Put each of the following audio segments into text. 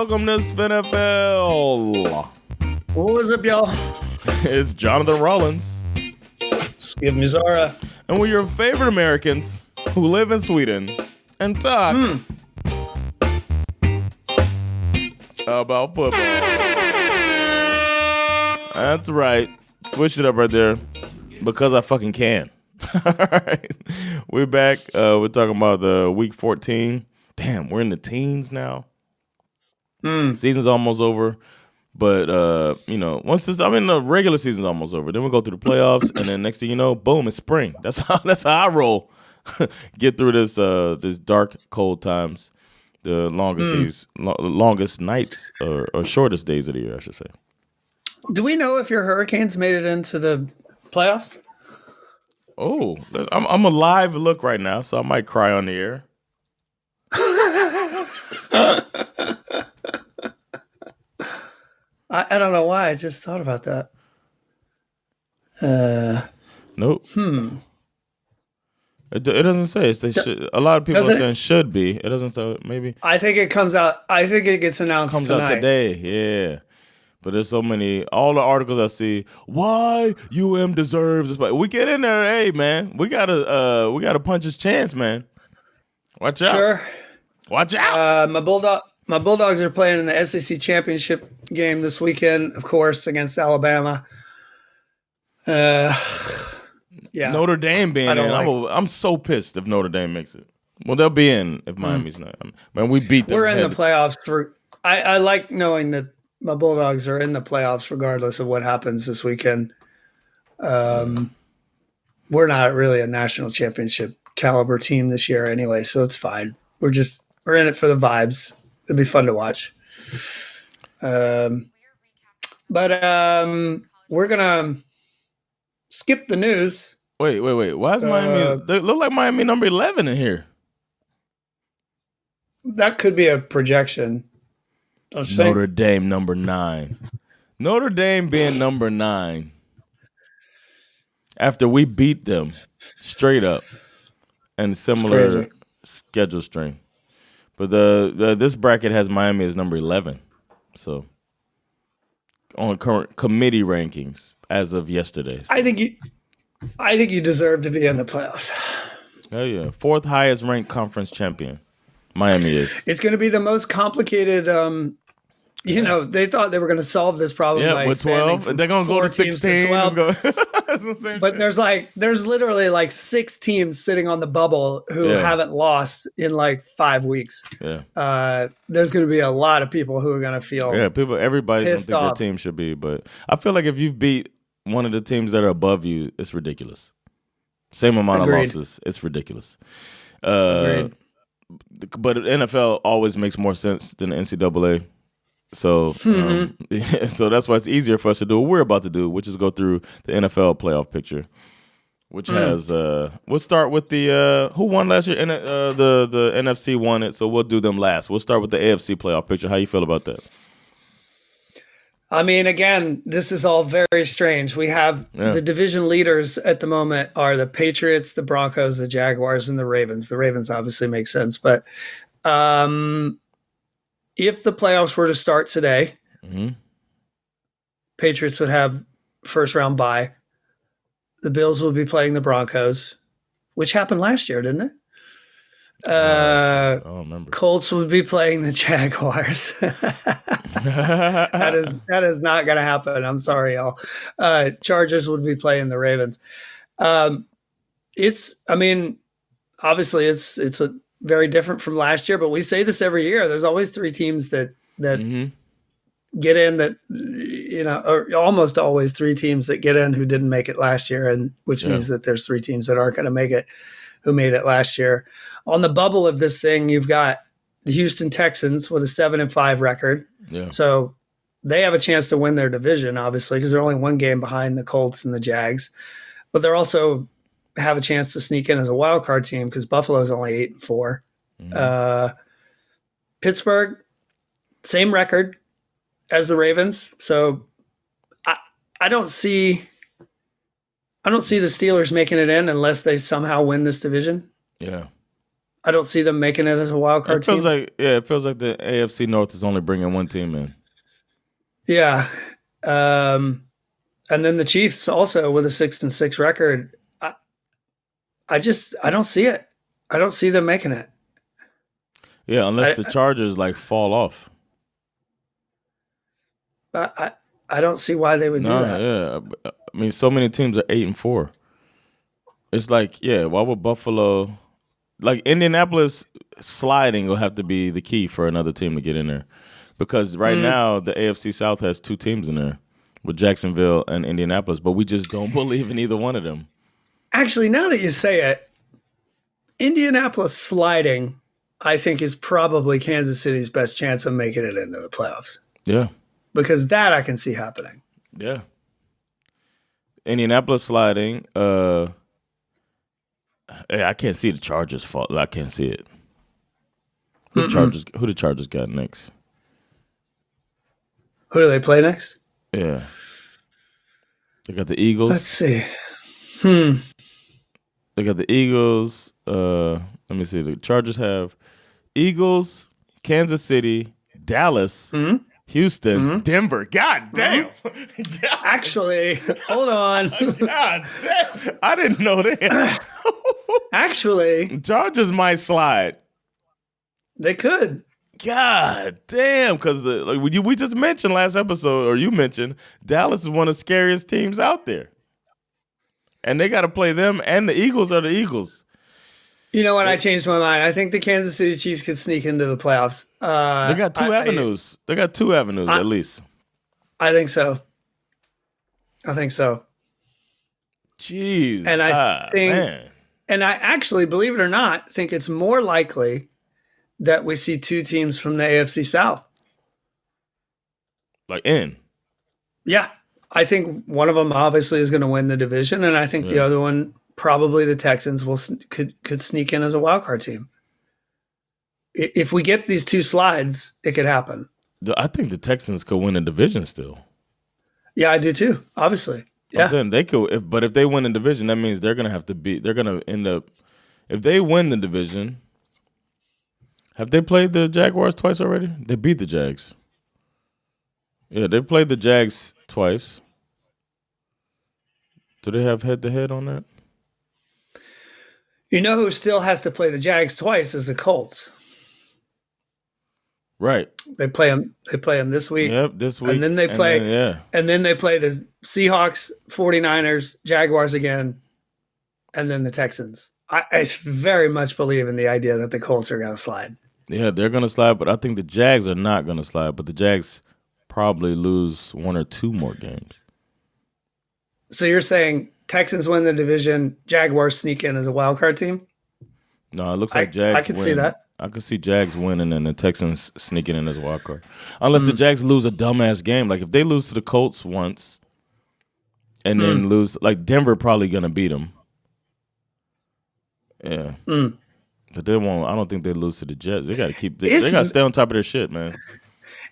welcome to SveNFL. What was up, y'all? It's Jonathan Rollins. Schif Mizara. And we're your favorite Americans who live in Sweden and talk about football. That's right. Switch it up right there because I fucking can. All right. We're back. We're talking about the week 14. Damn, we're in the teens now. Season's almost over. But, once the regular season's almost over. Then we go through the playoffs, and then next thing you know, boom, it's spring. That's how I roll. Get through this dark, cold times. The longest nights or shortest days of the year, I should say. Do we know if your Hurricanes made it into the playoffs? Oh, I'm a live look right now, so I might cry on the air. I don't know why. I just thought about that. Nope. It doesn't say. A lot of people are saying should be. It doesn't say maybe. I think it comes out. I think it gets announced comes tonight. Out today. Yeah. But there's so many. All the articles I see. Why UM deserves this? But we get in there. Hey man, we gotta punch his chance, man. Watch out. Sure. Watch out. My Bulldogs are playing in the SEC championship game this weekend, of course, against Alabama. Yeah. Notre Dame being in. I'm so pissed if Notre Dame makes it. Well, they'll be in if Miami's not. Man, we beat them. We're in the playoffs. I like knowing that my Bulldogs are in the playoffs regardless of what happens this weekend. We're not really a national championship caliber team this year anyway, so it's fine. We're in it for the vibes. It'll be fun to watch. But we're gonna skip the news. Wait. Why is Miami? They look like Miami number 11 in here. That could be a projection. Notre Dame number 9. Notre Dame being number 9 after we beat them straight up and similar schedule string. But this bracket has Miami as number 11. So on current committee rankings as of yesterday. I think you deserve to be in the playoffs. Oh yeah, 4th highest ranked conference champion. Miami is. It's going to be the most complicated. They thought they were going to solve this problem. Yeah, with 12, they're going to go to 16. 12. But there's literally like 6 teams sitting on the bubble who haven't lost in like 5 weeks. Yeah, there's going to be a lot of people who are going to feel. Yeah, everybody's going to think their team should be. But I feel like if you've beat one of the teams that are above you, it's ridiculous. Same amount of losses, it's ridiculous. Agreed. But NFL always makes more sense than the NCAA. So so that's why it's easier for us to do what we're about to do, which is go through the NFL playoff picture, which has we'll start with the who won last year. The NFC won it, so we'll do them last. We'll start with the AFC playoff picture. How you feel about that? I mean, again, this is all very strange. We have the division leaders at the moment are the Patriots, the Broncos, the Jaguars, and the Ravens. The Ravens obviously make sense, but if the playoffs were to start today, Patriots would have first round bye. The Bills would be playing the Broncos, which happened last year, didn't it? I don't remember. Colts would be playing the Jaguars. That is not going to happen. I'm sorry, y'all. Chargers would be playing the Ravens. Obviously it's a very different from last year, but we say this every year. There's always 3 teams that get in that, or almost always 3 teams that get in who didn't make it last year, and which means that there's 3 teams that aren't going to make it who made it last year. On the bubble of this thing, you've got the Houston Texans with a 7-5 record. Yeah. So they have a chance to win their division, obviously, because they're only 1 game behind the Colts and the Jags. But they're also have a chance to sneak in as a wild card team because Buffalo's only 8-4. Pittsburgh, same record as the Ravens. So I don't see the Steelers making it in unless they somehow win this division. Yeah. I don't see them making it as a wild card team. It feels like the AFC North is only bringing one team in. Yeah. And then the Chiefs also with a 6-6 record. I don't see it. I don't see them making it. Yeah, unless the Chargers fall off. I don't see why they would do that. Yeah. I mean, so many teams are 8-4. It's why would Buffalo, Indianapolis sliding will have to be the key for another team to get in there, because right now the AFC South has two teams in there with Jacksonville and Indianapolis, but we just don't believe in either one of them. Actually, now that you say it, Indianapolis sliding, I think, is probably Kansas City's best chance of making it into the playoffs. Yeah. Because that I can see happening. Yeah. Indianapolis sliding. I can't see the Chargers fall. I can't see it. Who the Chargers got next? Who do they play next? Yeah. They got the Eagles. Let's see. They got the Eagles. Let me see. The Chargers have Eagles, Kansas City, Dallas, Houston, Denver. God damn. Actually, hold on. God damn. I didn't know that. Actually, Chargers might slide. They could. God damn. Because we just mentioned last episode, or you mentioned, Dallas is one of the scariest teams out there. And they got to play them, and the Eagles are the Eagles. You know what? I changed my mind. I think the Kansas City Chiefs could sneak into the playoffs. They got two avenues. They got two avenues at least. I think so. Jeez. And I actually, believe it or not, think it's more likely that we see two teams from the AFC South. Yeah. I think one of them obviously is going to win the division, and I think the other one, probably the Texans, could sneak in as a wild card team. If we get these two slides, it could happen. I think the Texans could win a division still. Yeah, I do too. Obviously, yeah. I'm saying they could, but if they win the division, that means they're going to have to beat. They're going to end up. If they win the division, have they played the Jaguars twice already? They beat the Jags. Yeah, they played the Jags twice. Do they have head-to-head on that? You know who still has to play the Jags twice is the Colts. Right. They play them. They play them this week. Yep, this week. And then they play. And then they play the Seahawks, 49ers, Jaguars again, and then the Texans. I very much believe in the idea that the Colts are going to slide. Yeah, they're going to slide, but I think the Jags are not going to slide. But the Jags probably lose one or two more games. So you're saying Texans win the division, Jaguars sneak in as a wild card team? No, it looks like Jags I could see that. I could see Jags winning and the Texans sneaking in as a wild card. Unless the Jags lose a dumbass game. Like if they lose to the Colts once and then lose, like Denver probably going to beat them. Yeah. But they won't. I don't think they lose to the Jets. They got to keep. They got to stay on top of their shit, man.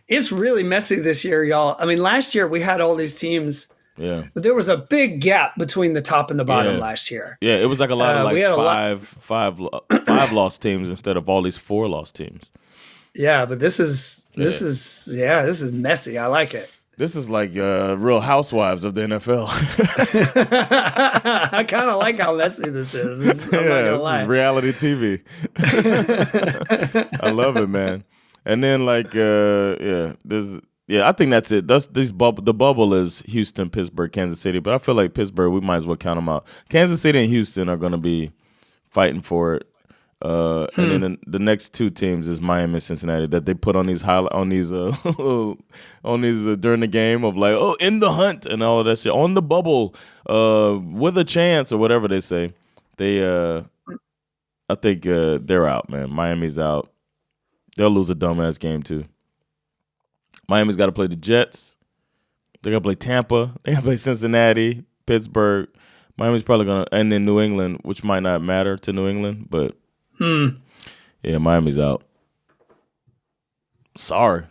It's really messy this year, y'all. I mean, last year we had all these teams. Yeah. But there was a big gap between the top and the bottom last year. Yeah, it was like a lot of five lost teams instead of all these 4 lost teams. Yeah, but this is messy. I like it. This is like Real Housewives of the NFL. I kind of like how messy this is. This is reality TV. I love it, man. And then I think that's it. The bubble is Houston, Pittsburgh, Kansas City. But I feel like Pittsburgh, we might as well count them out. Kansas City and Houston are going to be fighting for it. And then the next 2 teams is Miami and Cincinnati that they put on these during the game of in the hunt and all of that shit on the bubble with a chance or whatever they say. I think they're out, man. Miami's out. They'll lose a dumbass game too. Miami's got to play the Jets. They got to play Tampa. They got to play Cincinnati, Pittsburgh. Miami's probably going to, and then New England, which might not matter to New England, but yeah, Miami's out. Sorry.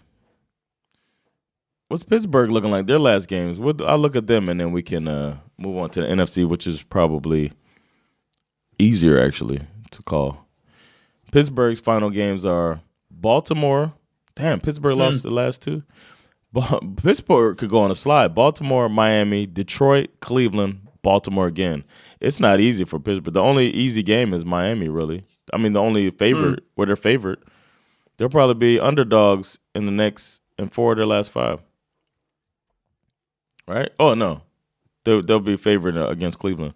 What's Pittsburgh looking like? Their last games. I'll look at them, and then we can move on to the NFC, which is probably easier, actually, to call. Pittsburgh's final games are Baltimore. Damn, Pittsburgh lost the last two. Pittsburgh could go on a slide. Baltimore, Miami, Detroit, Cleveland, Baltimore again. It's not easy for Pittsburgh. The only easy game is Miami, really. I mean, the only favorite, where they're favorite. They'll probably be underdogs in in 4 of their last 5. Right? Oh, no. They'll be favored against Cleveland.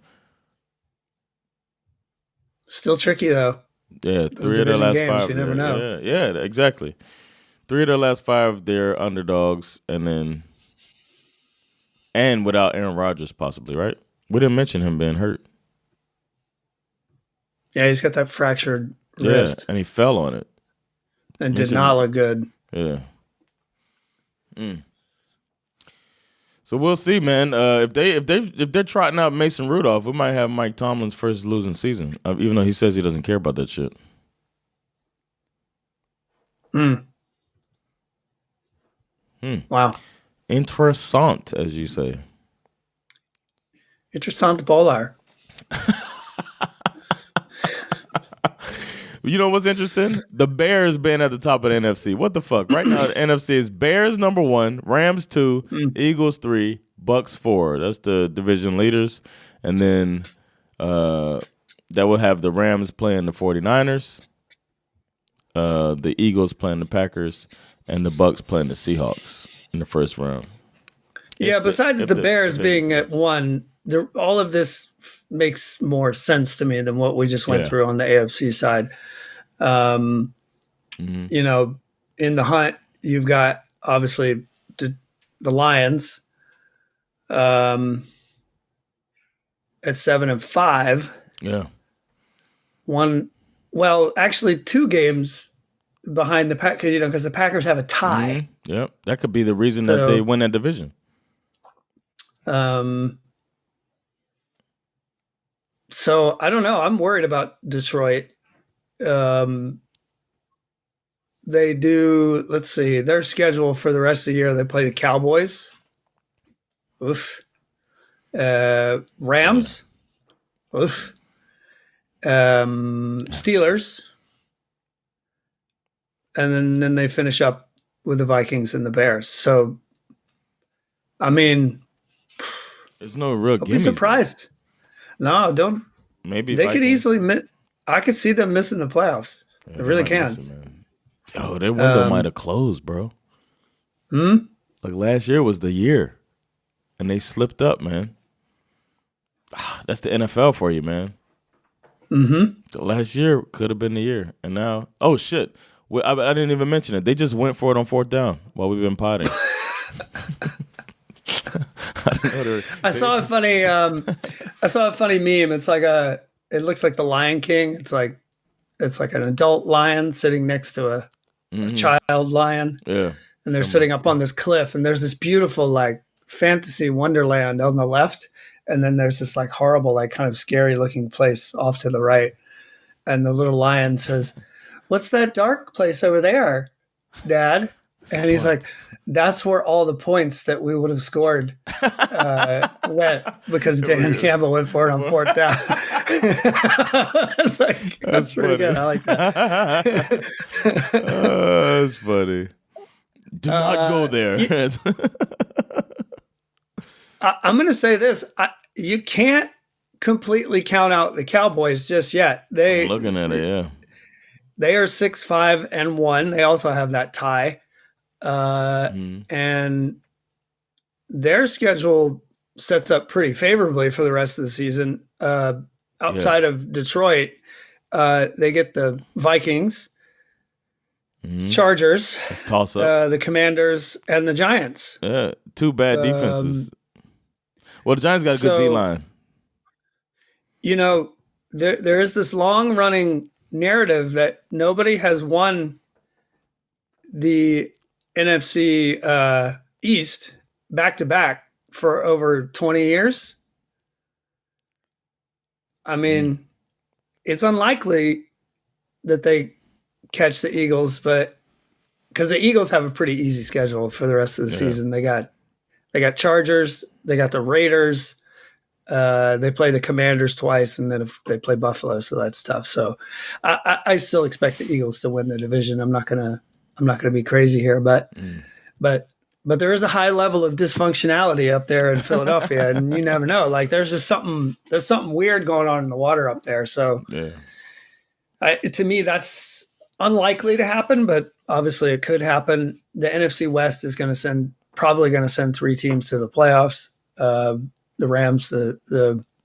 Still tricky, though. Yeah, Those 3 of their last games, 5. you never know. Yeah, exactly. 3 of their last 5, they're underdogs, and without Aaron Rodgers, possibly, right? We didn't mention him being hurt. Yeah, he's got that fractured wrist. And he fell on it. And did not look good. Yeah. So we'll see, man. If they're trotting out Mason Rudolph, we might have Mike Tomlin's first losing season, even though he says he doesn't care about that shit. Wow. Interessant, as you say. Interessant bowler. You know what's interesting? The Bears being at the top of the NFC. What the fuck? Right now, the NFC is Bears number 1, Rams 2, Eagles 3, Bucks 4. That's the division leaders. And then that will have the Rams playing the 49ers, the Eagles playing the Packers, and the Bucks playing the Seahawks in the first round. Yeah, besides the Bears being at 1, all of this makes more sense to me than what we just went through on the AFC side. You know, in the hunt, you've got obviously the Lions at 7-5. Yeah. Actually 2 games behind the Packers, you know, because the Packers have a tie. Yep. That could be the reason that they win that division. So I don't know. I'm worried about Detroit. They do, let's see, their schedule for the rest of the year, they play the Cowboys. Oof. Rams. Oof. Steelers. And then they finish up with the Vikings and the Bears. So, I mean, there's no real I'll be surprised. No, don't. Maybe they could easily I could see them missing the playoffs. Yeah, they really can. Yo, their window might have closed, bro. Like last year was the year, and they slipped up, man. That's the NFL for you, man. The last year could have been the year, and now, oh shit, I didn't even mention it. They just went for it on 4th down while we've been potting. I saw a funny meme. It's like it looks like the Lion King. It's like an adult lion sitting next to a child lion. Yeah. And they're sitting up on this cliff, and there's this beautiful like fantasy wonderland on the left, and then there's this like horrible, like kind of scary looking place off to the right. And the little lion says, "What's that dark place over there, Dad?" And he's like, "That's where all the points that we would have scored went, because Dan Campbell went for it on 4th down." It's like, that's pretty good. I like that. That's funny. Do not go there. I'm going to say this. You can't completely count out the Cowboys just yet. I'm looking at it, yeah. They are 6-5-1. They also have that tie. And their schedule sets up pretty favorably for the rest of the season. Outside of Detroit, they get the Vikings, Chargers, toss up. the Commanders, and the Giants. Yeah, 2 bad defenses. Well, the Giants got a good D-line. You know, there is this long-running narrative that nobody has won the NFC East back-to-back for over 20 years. I mean, it's unlikely that they catch the Eagles, but because the Eagles have a pretty easy schedule for the rest of the season. They got Chargers, they got the Raiders, They play the Commanders twice, and then if they play Buffalo, so that's tough. So I still expect the Eagles to win the division. I'm not gonna be crazy here, but there is a high level of dysfunctionality up there in Philadelphia, and you never know. Like there's something weird going on in the water up there. So to me, that's unlikely to happen, but obviously it could happen. The NFC West is probably going to send 3 teams to the playoffs. The Rams, the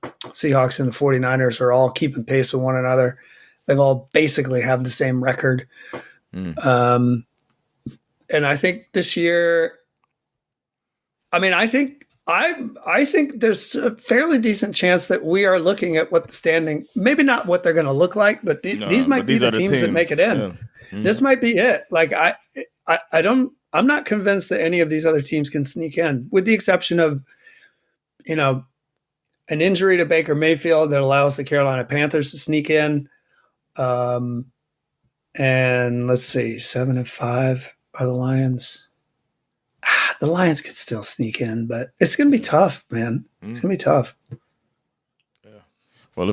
Seahawks, and the 49ers are all keeping pace with one another. They've all basically have the same record. And I think this year, I think there's a fairly decent chance that we are looking at what the standing, maybe not what they're going to look like, but these might be the teams that make it in. Yeah. Mm-hmm. This might be it. Like I'm not convinced that any of these other teams can sneak in, with the exception of, an injury to Baker Mayfield that allows the Carolina Panthers to sneak in. And let's see, 7-5 are the Lions. The Lions could still sneak in, but it's going to be tough, man. It's going to be tough. Yeah. Well,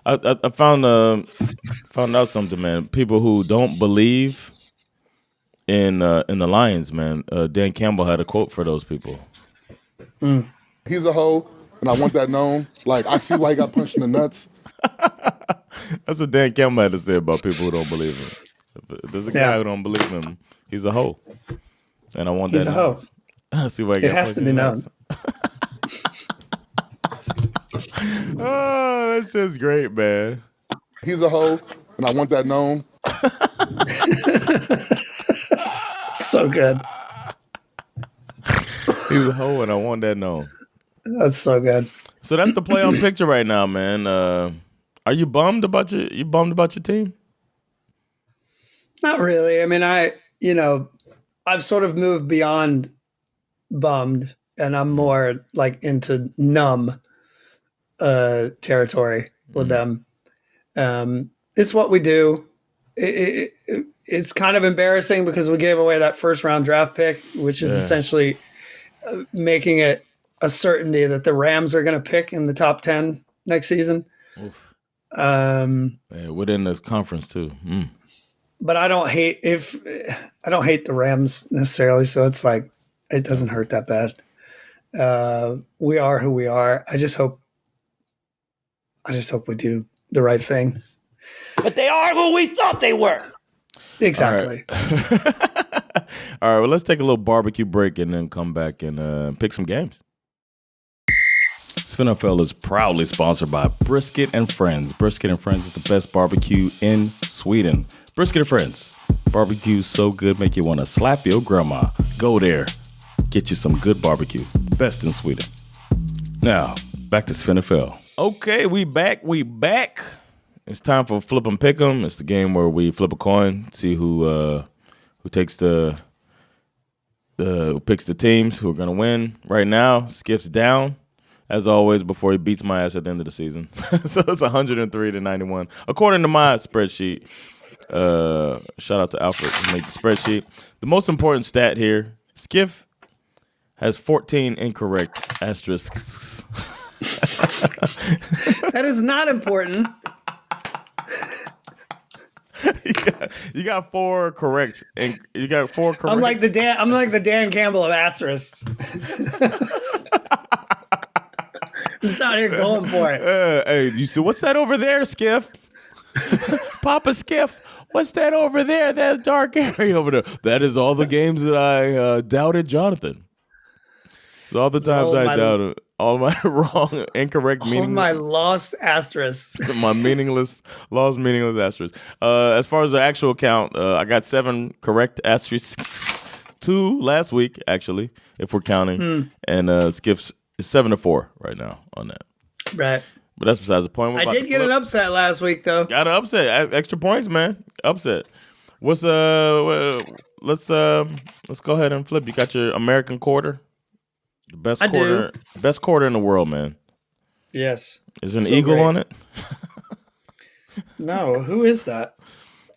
I found out something, man. People who don't believe in the Lions, man. Dan Campbell had a quote for those people. He's a hoe, and I want that known. Like, I see why he got punched in the nuts. That's what Dan Campbell had to say about people who don't believe him. If there's a guy who don't believe him, he's a hoe. And I want that. He's a hoe. I see why he got punched. It has to be known. Oh, that's just great, man. He's a hoe, and I want that known. So good. He's a hoe, and I want that known. That's so good. So that's the playoff picture right now, man. Are you bummed about your team? Not really. I've sort of moved beyond bummed, and I'm more like into numb territory with them. It's what we do. It's kind of embarrassing because we gave away that first round draft pick, which is essentially making it a certainty that the Rams are going to pick in the top 10 next season. Oof. Within the conference too. But I don't hate the Rams necessarily, so it's like it doesn't hurt that bad. We are who we are. I just hope we do the right thing. But they are who we thought they were. Exactly. All right, well, let's take a little barbecue break and then come back and pick some games. SveNFL is proudly sponsored by Brisket and Friends. Brisket and Friends is the best barbecue in Sweden. Brisket and Friends. Barbecue so good, make you want to slap your grandma. Go there. Get you some good barbecue. Best in Sweden. Now, back to SveNFL. Okay, we back. It's time for Flip 'em Pick 'em. It's the game where we flip a coin, see who takes who picks the teams who are going to win. Right now, Schif's down, as always, before he beats my ass at the end of the season. So it's 103-91. According to my spreadsheet, shout out to Alfred who made the spreadsheet. The most important stat here, Schif has 14 incorrect asterisks. That is not important. You got 4 correct, and you got 4 correct. I'm like the Dan Campbell of asterisks. I'm just out here going for it. Hey, you see what's that over there, Schif? Papa Schif, what's that over there? That dark area over there. That is all the games that I doubted Jonathan. So all the times I doubted. All my wrong, incorrect, meaningless. All my lost asterisks. My lost meaningless asterisks. As far as the actual count, I got 7 correct asterisks. 2 last week, actually, if we're counting. And Schif's is 7-4 right now on that. Right. But that's besides the point. I did get an upset last week, though. Got an upset. Extra points, man. Upset. Let's go ahead and flip. You got your American quarter. The best quarter in the world, man. Yes. Is there an eagle on it? No, who is that?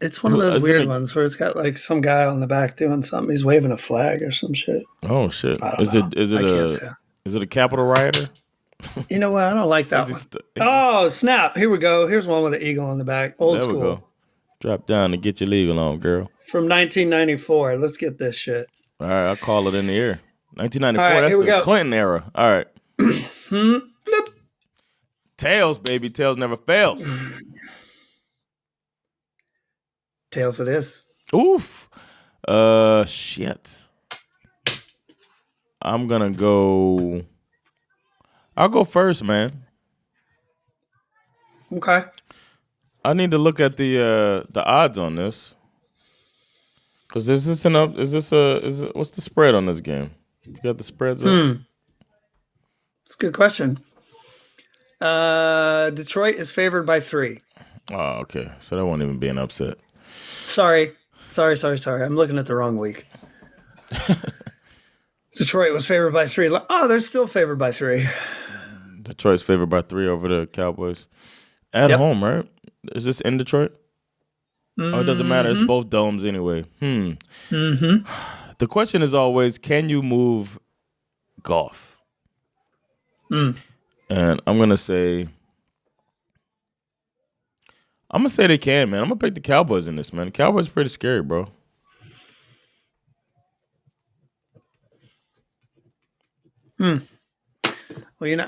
It's one of those weird ones where it's got like some guy on the back doing something. He's waving a flag or some shit. Oh shit! Is it a Capitol rioter? You know what? I don't like that one. Oh, snap. Here we go. Here's one with an eagle on the back. Old school. There we go. Drop down to get your legal on, girl. From 1994. Let's get this shit. All right, I'll call it in the air. 1994, right, that's here we the go. Clinton era. All right. Flip. Tails, baby. Tails never fails. Tails it is. Oof. Shit. I'm gonna go. I'll go first, man. Okay. I need to look at the odds on this. Cause what's the spread on this game? You got the spreads up? It's a good question. Detroit is favored by 3. Oh, okay. So that won't even be an upset. Sorry. I'm looking at the wrong week. Detroit was favored by 3. Oh, they're still favored by 3. Detroit's favored by 3 over the Cowboys. At home, right? Is this in Detroit? Oh, it doesn't matter. It's both domes anyway. The question is always, can you move Goff? And I'm gonna say they can, man. I'm gonna pick the Cowboys in this, man. The Cowboys are pretty scary, bro. Well,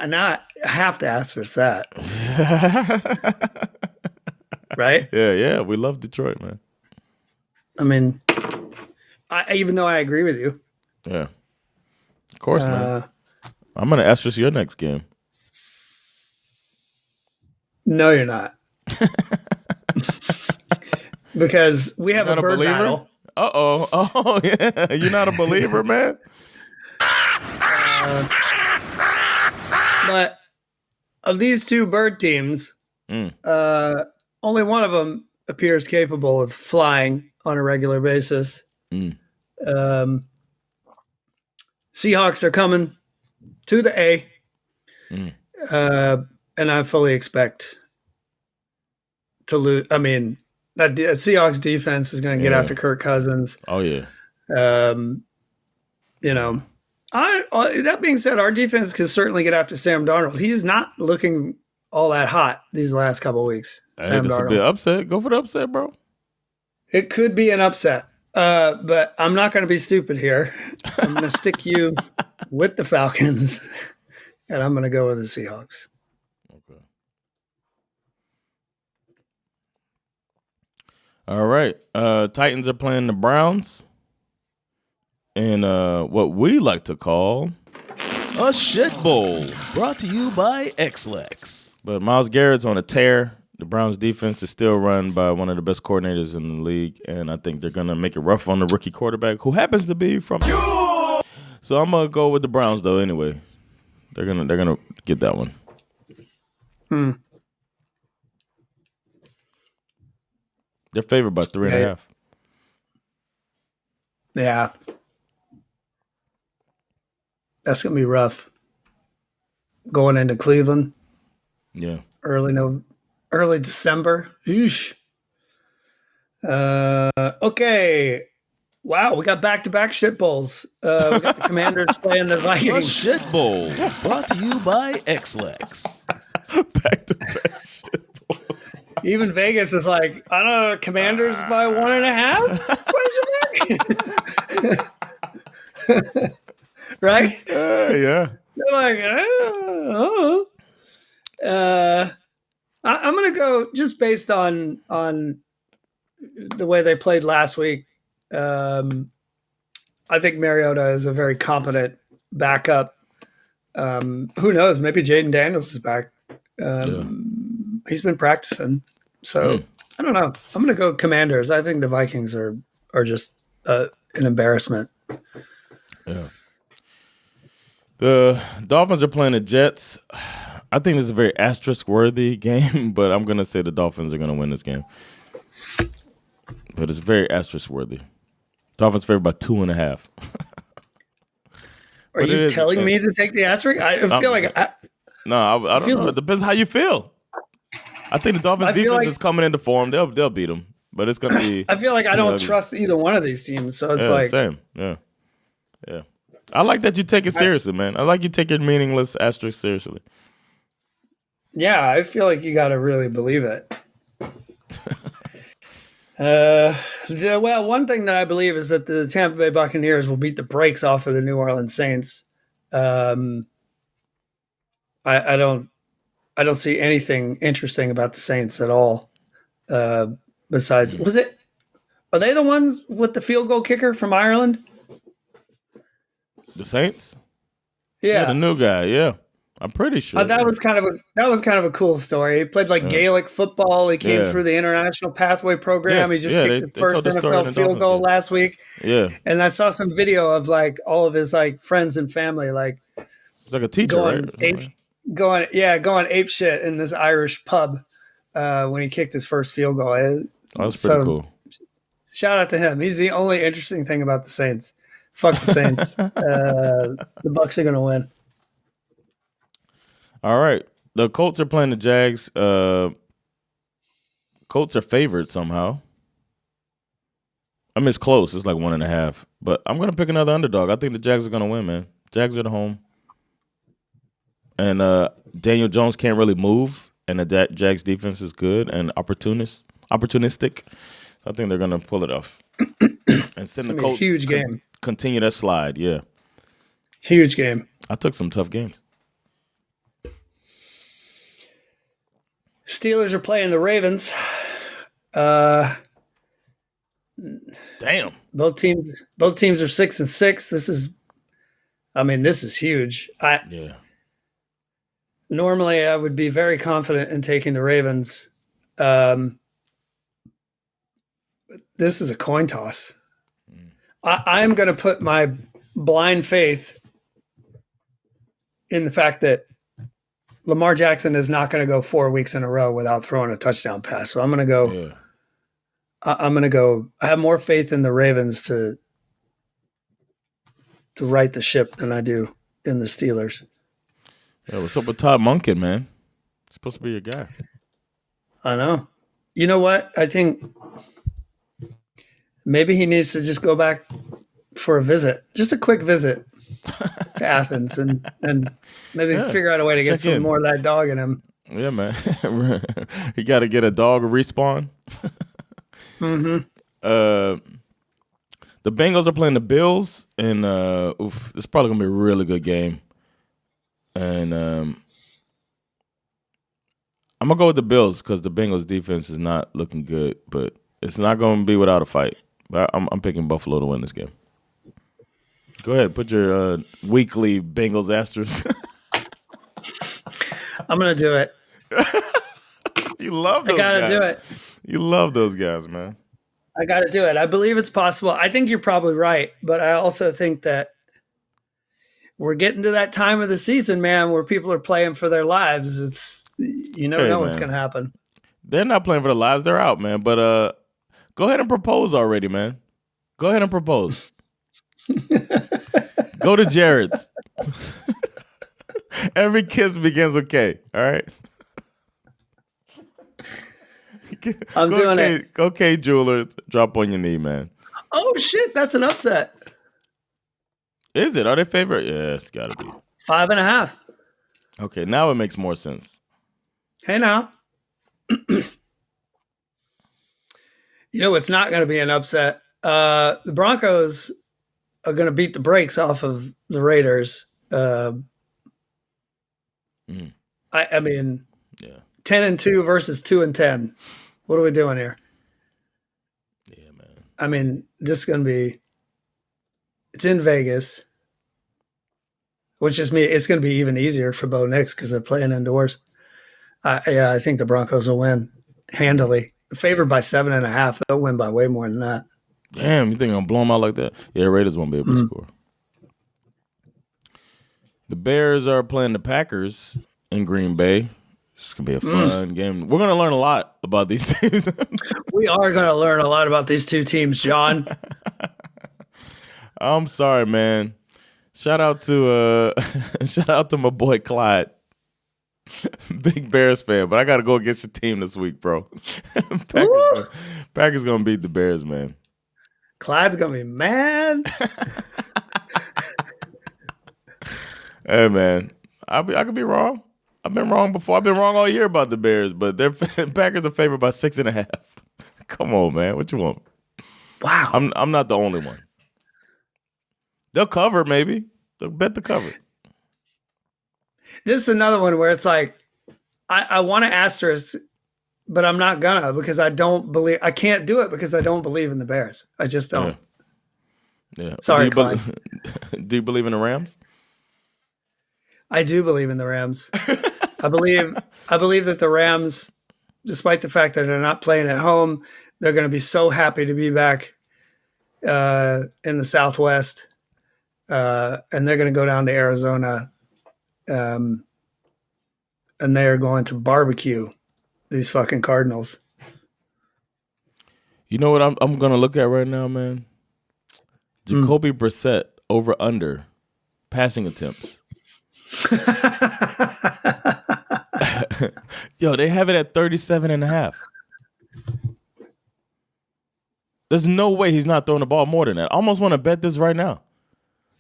now I have to asterisk that. Right? Yeah. We love Detroit, man. I mean, even though I agree with you. Yeah. Of course, man. I'm going to asterisk your next game. No, you're not. Because we have a bird battle. Uh-oh. Oh, yeah. You're not a believer, man? But of these two bird teams, only one of them appears capable of flying on a regular basis. Seahawks are coming to the A, and I fully expect to lose. I mean, that Seahawks defense is going to get after Kirk Cousins. Oh, yeah. That being said, our defense can certainly get after Sam Darnold. He's not looking all that hot these last couple of weeks. Hey, this will be an upset. Go for the upset, bro. It could be an upset, but I'm not going to be stupid here. I'm going to stick you with the Falcons, and I'm going to go with the Seahawks. Okay. All right. Titans are playing the Browns in what we like to call a shit bowl, brought to you by XLEX. But Myles Garrett's on a tear. The Browns defense is still run by one of the best coordinators in the league, and I think they're going to make it rough on the rookie quarterback, who happens to be from. So I'm going to go with the Browns, though. Anyway, they're gonna get that one. They're favored by 3.5. Yeah, that's going to be rough going into Cleveland. Yeah, early December. Eesh. Okay. Wow, we got back-to-back shit bowls. We got the Commanders playing the Vikings. A shit bowl, brought to you by XLEX. Back-to-back shit bowl. Even Vegas is like, I don't know, Commanders by 1.5? Right? Yeah. They're like, I'm going to go just based on the way they played last week. I think Mariota is a very competent backup. Who knows? Maybe Jaden Daniels is back. He's been practicing. So I don't know. I'm going to go Commanders. I think the Vikings are just an embarrassment. Yeah. The Dolphins are playing the Jets. I think this is a very asterisk-worthy game, but I'm going to say the Dolphins are going to win this game. But it's very asterisk-worthy. Dolphins favored by 2.5. Are you telling me to take the asterisk? I feel like I don't know. It depends how you feel. I think the Dolphins defense is coming into form. They'll beat them, but it's going to be. I feel like I don't trust either one of these teams, so it's like same. Yeah. I like that you take it seriously, man. I like you take your meaningless asterisk seriously. Yeah, I feel like you got to really believe it. Well, one thing that I believe is that the Tampa Bay Buccaneers will beat the brakes off of the New Orleans Saints. I don't see anything interesting about the Saints at all. Besides, are they the ones with the field goal kicker from Ireland? The Saints? Yeah, the new guy. Yeah, I'm pretty sure. that was kind of a cool story. He played like Gaelic football. He came through the international pathway program. Yes, he just kicked the first NFL field goal last week. Yeah, and I saw some video of like all of his like friends and family like it's like a teacher, going ape shit in this Irish pub when he kicked his first field goal. That's pretty cool. Shout out to him. He's the only interesting thing about the Saints. Fuck the Saints. The Bucs are going to win. All right. The Colts are playing the Jags. Colts are favored somehow. I mean, it's close. It's like 1.5. But I'm going to pick another underdog. I think the Jags are going to win, man. Jags are at home. And Daniel Jones can't really move. And the Jags defense is good and opportunistic. I think they're going to pull it off. And send the Colts. Huge game. Continue that slide, yeah. Huge game. I took some tough games. Steelers are playing the Ravens. Damn. Both teams are 6-6. This is huge. Normally I would be very confident in taking the Ravens. This is a coin toss. I'm going to put my blind faith in the fact that Lamar Jackson is not going to go 4 weeks in a row without throwing a touchdown pass. So I'm going to go. Yeah. I'm going to go. I have more faith in the Ravens to right the ship than I do in the Steelers. Yeah, what's up with Todd Monken, man? He's supposed to be your guy. I know. You know what? I think maybe he needs to just go back for a visit, just a quick visit to Athens, and maybe figure out a way to get some more of that dog in him. Yeah, man. You got to get a dog respawn. Mm-hmm. The Bengals are playing the Bills, and it's probably gonna be a really good game. And I'm gonna go with the Bills because the Bengals defense is not looking good, but it's not gonna be without a fight. But I'm picking Buffalo to win this game. Go ahead, put your weekly Bengals asterisk. I'm gonna do it. You love those guys. I gotta do it. You love those guys, man. I gotta do it. I believe it's possible. I think you're probably right, but I also think that we're getting to that time of the season, man, where people are playing for their lives. It's you never know what's gonna happen. They're not playing for their lives; they're out, man. But go ahead and propose already, man. Go ahead and propose. Go to Jared's. Every kiss begins with K. All right. I'm doing it. Okay, jeweler, drop on your knee, man. Oh shit, that's an upset. Is it? Are they favorite? Yeah, it's got to be 5.5. Okay, now it makes more sense. Hey, now. You know it's not going to be an upset. The Broncos are going to beat the brakes off of the Raiders. I mean, 10-2 versus 2-10. What are we doing here? Yeah, man. I mean, this is going to be. It's in Vegas, which is me. It's going to be even easier for Bo Nix because they're playing indoors. I think the Broncos will win handily. Favored by 7.5. They'll win by way more than that. Damn, you think I'm blowing them out like that? Yeah, Raiders won't be able to score. The Bears are playing the Packers in Green Bay. It's going to be a fun game. We're going to learn a lot about these teams. We are going to learn a lot about these two teams, John. I'm sorry, man. Shout out to my boy Clyde. Big Bears fan, but I got to go against your team this week, bro. Packers going to beat the Bears, man. Clyde's going to be mad. Hey man, I could be wrong. I've been wrong before. I've been wrong all year about the Bears, but their Packers are favored by 6.5. Come on, man. What you want? Wow. I'm not the only one. They'll cover, maybe. They'll bet the cover. This is another one where it's like, I want to asterisk, but I'm not gonna because I can't do it because I don't believe in the Bears. I just don't. Yeah. Sorry, Clyde. Do you believe in the Rams? I do believe in the Rams. I believe that the Rams, despite the fact that they're not playing at home, they're going to be so happy to be back in the Southwest, and they're going to go down to Arizona, and they're going to barbecue these fucking Cardinals. You know what I'm going to look at right now, man? Jacoby Brissett over under passing attempts. Yo, they have it at 37.5. There's no way he's not throwing the ball more than that. I almost want to bet this right now.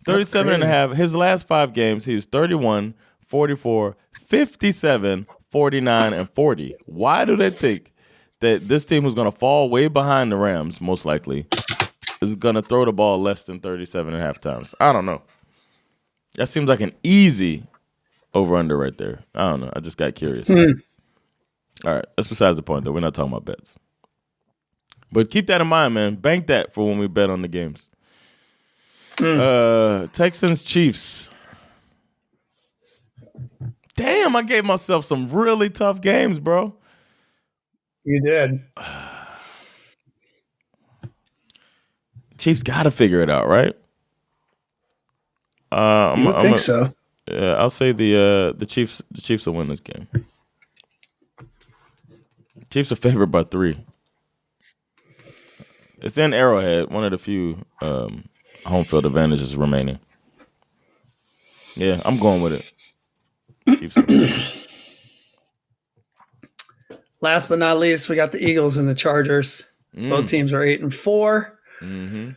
37.5. His last 5 games, he was 31, 44, 57, 49, and 40. Why do they think that this team was going to fall way behind the Rams, most likely, is going to throw the ball less than 37.5 times? I don't know. That seems like an easy over-under right there. I don't know. I just got curious. All right. That's besides the point, though. We're not talking about bets. But keep that in mind, man. Bank that for when we bet on the games. Texans, Chiefs. Damn, I gave myself some really tough games, bro. You did. Chiefs got to figure it out, right? I think so. Yeah, I'll say the Chiefs. The Chiefs will win this game. Chiefs are favored by 3. It's in Arrowhead, one of the few home field advantages remaining. Yeah, I'm going with it. Chiefs. Last but not least, we got the Eagles and the Chargers. Both teams are 8-4.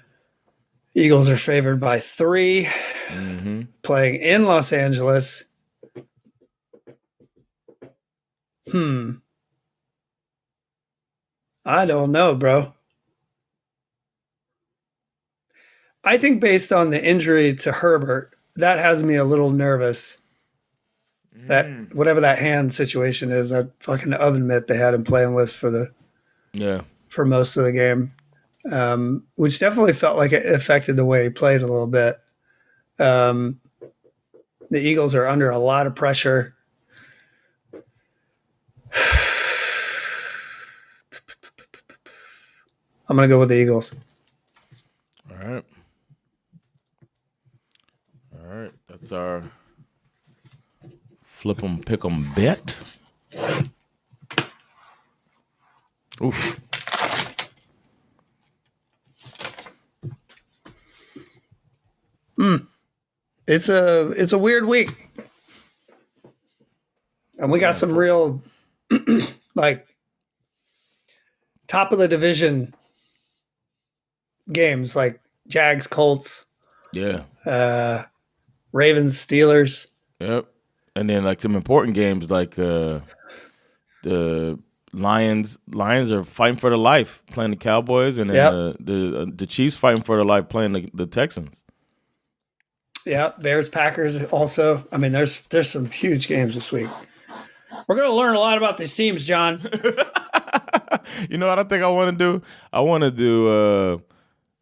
Eagles are favored by 3. Playing in Los Angeles. I don't know, bro. I think based on the injury to Herbert, that has me a little nervous. That whatever that hand situation is, that fucking oven mitt they had him playing with for most of the game, which definitely felt like it affected the way he played a little bit. The Eagles are under a lot of pressure. I'm going to go with the Eagles. All right. That's our flip 'em, pick 'em bet. Oof. It's a weird week. And we got some real like top of the division games like Jags, Colts. Yeah. Ravens, Steelers. Yep. And then like some important games like the Lions are fighting for their life playing the Cowboys, and then the Chiefs fighting for their life playing the Texans. Yeah, Bears, Packers also. I mean, there's some huge games this week. We're going to learn a lot about these teams, John. You know what I think I want to do? I want to do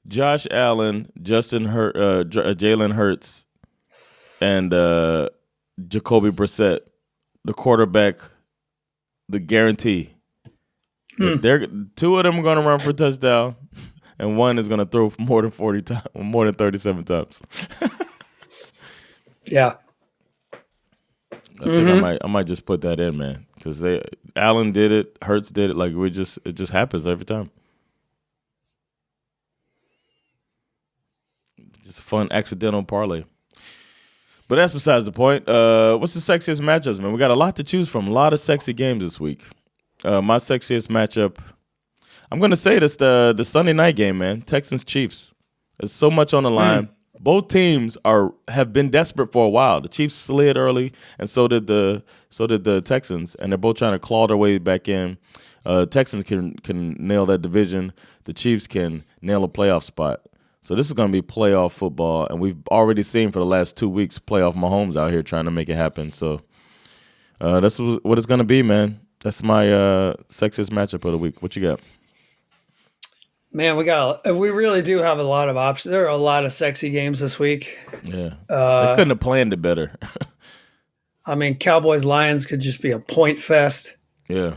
Josh Allen, Jalen Hurts, and Jacoby Brissett, the quarterback, the guarantee. They're 2 of them are going to run for a touchdown, and 1 is going to throw for more than 40 times, more than 37 times. Yeah. I think I might just put that in, man, because Allen did it, Hurts did it. Like it just happens every time. Just a fun accidental parlay. But that's besides the point. What's the sexiest matchups, man? We got a lot to choose from. A lot of sexy games this week. My sexiest matchup, I'm going to say this, the Sunday night game, man. Texans Chiefs. There's so much on the line. both teams have been desperate for a while. The Chiefs slid early, and so did the Texans, and they're both trying to claw their way back in. Texans can nail that division. The Chiefs can nail a playoff spot. So this is going to be playoff football, and we've already seen for the last 2 weeks playoff Mahomes out here trying to make it happen. So that's what it's going to be, man. That's my sexiest matchup of the week. What you got? Man, we really do have a lot of options. There are a lot of sexy games this week. Yeah, they couldn't have planned it better. I mean, Cowboys Lions could just be a point fest. Yeah.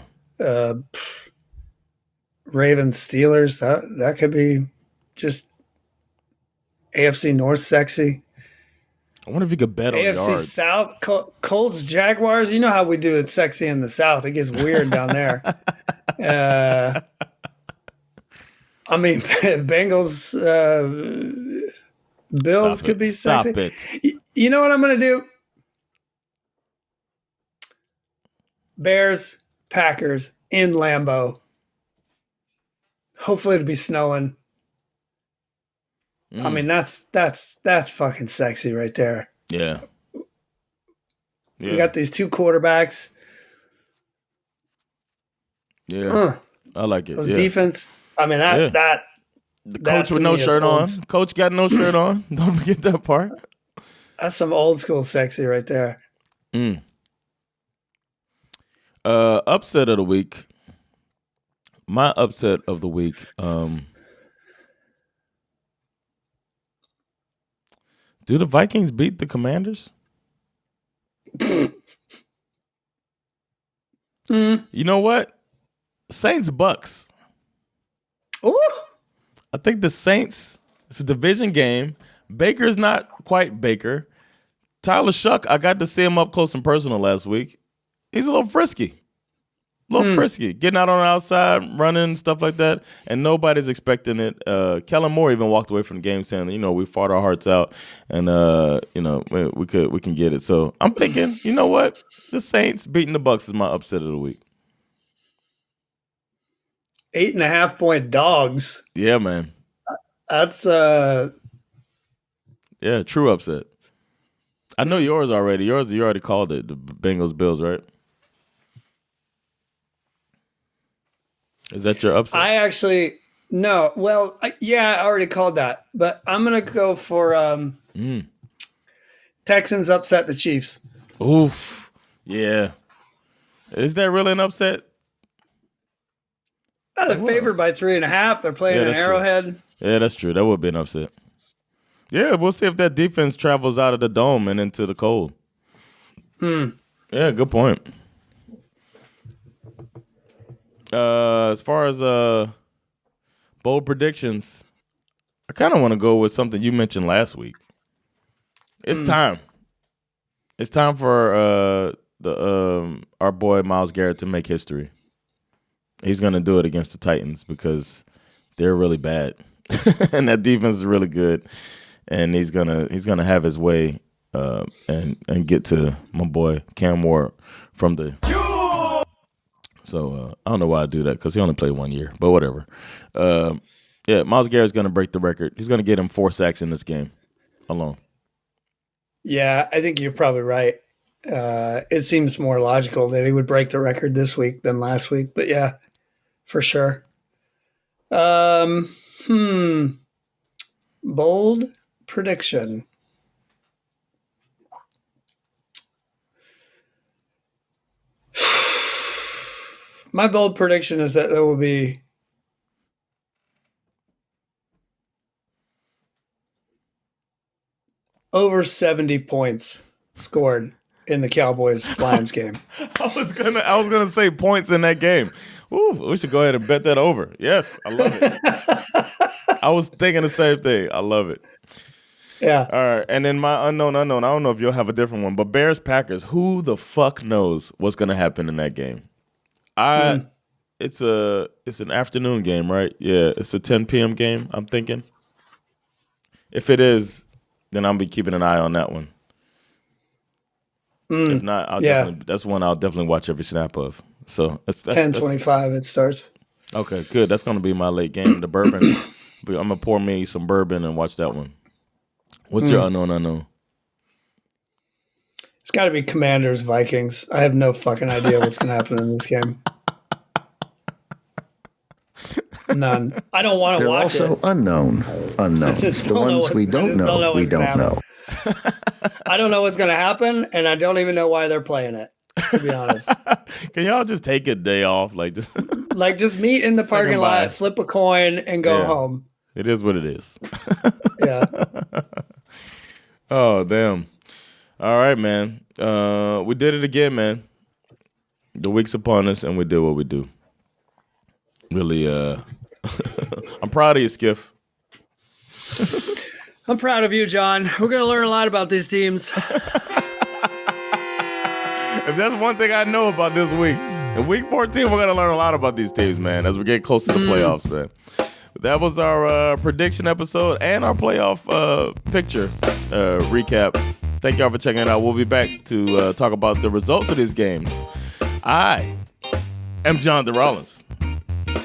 Ravens Steelers, that could be just AFC North sexy. I wonder if you could bet on AFC yards. South, Colts Jaguars. You know how we do it sexy in the South. It gets weird down there. I mean, Bengals, Bills could be sexy. Stop it. You know what I'm going to do? Bears, Packers in Lambeau. Hopefully it'll be snowing. I mean, that's fucking sexy right there. Yeah. We got these two quarterbacks. Yeah. I like it. Those defense. I mean, that the coach with no shirt on. Coach got no shirt on. Don't forget that part. That's some old school sexy right there. Upset of the week. My upset of the week. Do the Vikings beat the Commanders? You know what? Saints Bucks. Ooh. I think the Saints, it's a division game. Baker's not quite Baker. Tyler Shuck, I got to see him up close and personal last week. He's a little frisky. Frisky. Getting out on the outside, running, stuff like that. And nobody's expecting it. Kellen Moore even walked away from the game saying, we fought our hearts out and we can get it. So I'm thinking, you know what? The Saints beating the Bucks is my upset of the week. 8.5-point dogs. Yeah, man. That's yeah, true upset. I know yours already. You already called it, the Bengals Bills, right? Is that your upset? I actually no. Well, I already called that, but I'm gonna go for Texans upset the Chiefs. Oof. Yeah. Is that really an upset? They're favored by 3.5. They're playing in Arrowhead. True. Yeah, that's true. That would be an upset. Yeah, we'll see if that defense travels out of the dome and into the cold. Yeah, good point. As far as bold predictions, I kind of want to go with something you mentioned last week. It's time. It's time for our boy Myles Garrett to make history. He's going to do it against the Titans because they're really bad, and that defense is really good. And he's gonna have his way and get to my boy Cam Ward from the. So I don't know why I do that because he only played 1 year, but whatever. Yeah, Myles Garrett's gonna break the record. He's gonna get him 4 sacks in this game alone. Yeah, I think you're probably right. It seems more logical that he would break the record this week than last week, but yeah, for sure. Bold prediction. My bold prediction is that there will be over 70 points scored in the Cowboys-Lions game. I was gonna say points in that game. Ooh, we should go ahead and bet that over. Yes, I love it. I was thinking the same thing. I love it. Yeah. All right, and then my unknown. I don't know if you'll have a different one, but Bears Packers. Who the fuck knows what's gonna happen in that game? It's an afternoon game, right? Yeah, it's a 10 p.m. game. I'm thinking. If it is, then I'll be keeping an eye on that one. If not, that's one I'll definitely watch every snap of. So that's 10:25 it starts. Okay, good. That's gonna be my late game. The bourbon. I'm gonna pour me some bourbon and watch that one. What's your unknown? It's got to be Commanders Vikings. I have no fucking idea what's going to happen in this game. None. I don't want to watch also it. Unknowns. The ones we don't know, we don't know. I don't know what's going to happen, and I don't even know why they're playing it, to be honest. Can y'all just take a day off? Like just meet in the parking lot, flip a coin, and go home. It is what it is. Yeah. Oh, damn. All right, man. We did it again, man. The week's upon us, and we did what we do. Really, I'm proud of you, Schif. I'm proud of you, John. We're going to learn a lot about these teams. If that's one thing I know about this week, in week 14, we're going to learn a lot about these teams, man, as we get close to the playoffs, man. That was our prediction episode and our playoff picture recap. Thank y'all for checking it out. We'll be back to talk about the results of these games. I am John DeRollins.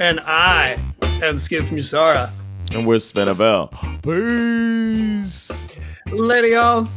And I am Schif Musara. And we're SveNFL. Peace. Later, y'all.